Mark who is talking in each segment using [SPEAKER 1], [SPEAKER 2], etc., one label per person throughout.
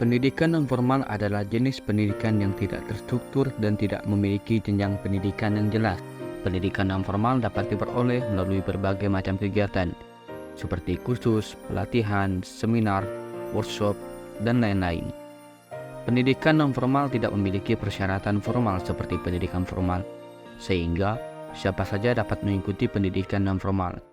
[SPEAKER 1] Pendidikan non-formal adalah jenis pendidikan yang tidak terstruktur dan tidak memiliki jenjang pendidikan yang jelas. Pendidikan non-formal dapat diperoleh melalui berbagai macam kegiatan, seperti kursus, pelatihan, seminar, workshop, dan lain-lain. Pendidikan non-formal tidak memiliki persyaratan formal seperti pendidikan formal, sehingga siapa saja dapat mengikuti pendidikan non-formal.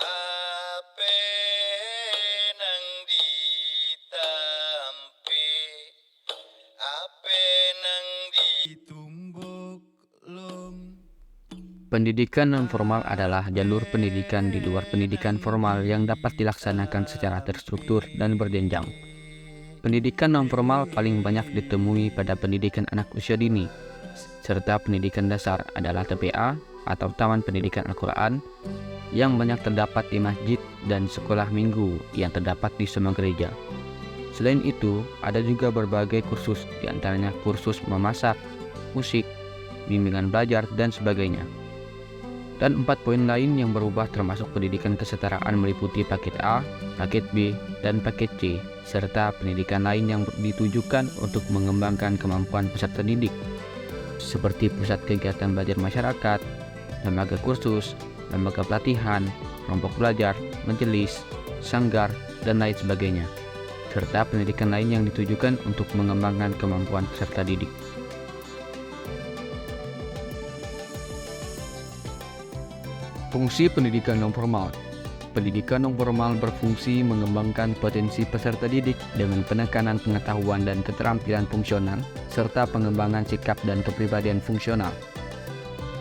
[SPEAKER 2] Ape nang ditampe, ape nang ditumbuk lom.
[SPEAKER 1] Pendidikan non-formal adalah jalur pendidikan di luar pendidikan formal yang dapat dilaksanakan secara terstruktur dan berjenjang. Pendidikan non-formal paling banyak ditemui pada pendidikan anak usia dini, serta pendidikan dasar adalah TPA atau Taman Pendidikan Al-Quran yang banyak terdapat di masjid dan sekolah minggu yang terdapat di semua gereja. Selain itu, ada juga berbagai kursus, diantaranya kursus memasak, musik, bimbingan belajar, dan sebagainya. Dan 4 poin lain yang berubah termasuk pendidikan kesetaraan meliputi paket A, paket B, dan paket C, serta pendidikan lain yang ditujukan untuk mengembangkan kemampuan peserta didik, seperti pusat kegiatan belajar masyarakat, lembaga kursus, lembaga pelatihan, kelompok belajar, majelis, sanggar, dan lain sebagainya, serta pendidikan lain yang ditujukan untuk mengembangkan kemampuan peserta didik. Fungsi pendidikan non-formal. Pendidikan non-formal berfungsi mengembangkan potensi peserta didik dengan penekanan pengetahuan dan keterampilan fungsional, serta pengembangan sikap dan kepribadian fungsional.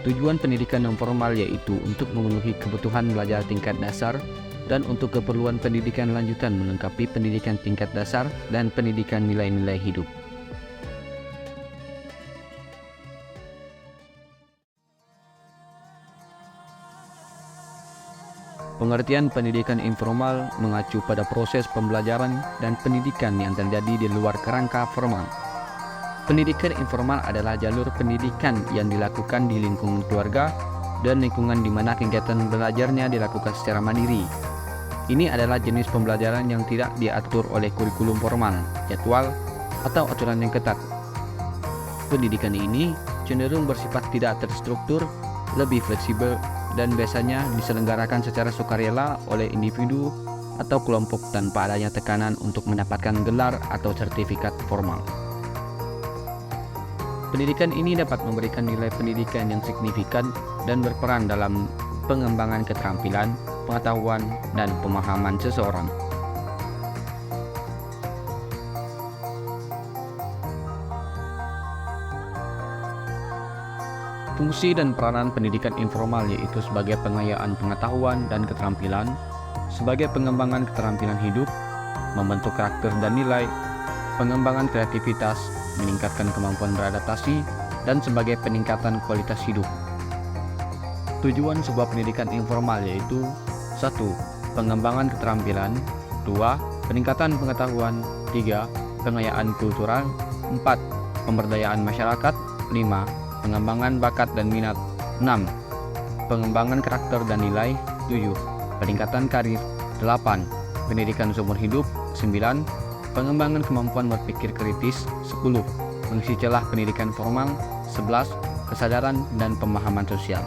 [SPEAKER 1] Tujuan pendidikan non-formal yaitu untuk memenuhi kebutuhan belajar tingkat dasar dan untuk keperluan pendidikan lanjutan melengkapi pendidikan tingkat dasar dan pendidikan nilai-nilai hidup. Pengertian pendidikan informal mengacu pada proses pembelajaran dan pendidikan yang terjadi di luar kerangka formal. Pendidikan informal adalah jalur pendidikan yang dilakukan di lingkungan keluarga dan lingkungan di mana kegiatan belajarnya dilakukan secara mandiri. Ini adalah jenis pembelajaran yang tidak diatur oleh kurikulum formal, jadwal, atau aturan yang ketat. Pendidikan ini cenderung bersifat tidak terstruktur, lebih fleksibel, dan biasanya diselenggarakan secara sukarela oleh individu atau kelompok tanpa adanya tekanan untuk mendapatkan gelar atau sertifikat formal. Pendidikan ini dapat memberikan nilai pendidikan yang signifikan dan berperan dalam pengembangan keterampilan, pengetahuan, dan pemahaman seseorang. Fungsi dan peranan pendidikan informal yaitu sebagai pengayaan pengetahuan dan keterampilan, sebagai pengembangan keterampilan hidup, membentuk karakter dan nilai, pengembangan kreativitas, meningkatkan kemampuan beradaptasi, dan sebagai peningkatan kualitas hidup. Tujuan sebuah pendidikan informal yaitu 1. Pengembangan keterampilan, 2. Peningkatan pengetahuan, 3. Pengayaan kultural, 4. Pemberdayaan masyarakat, 5. Pengembangan bakat dan minat, 6. Pengembangan karakter dan nilai, 7. Peningkatan karir, 8. Pendidikan seumur hidup, 9. Pengembangan kemampuan berpikir kritis, 10. Mengisi celah pendidikan formal, 11. Kesadaran dan pemahaman sosial.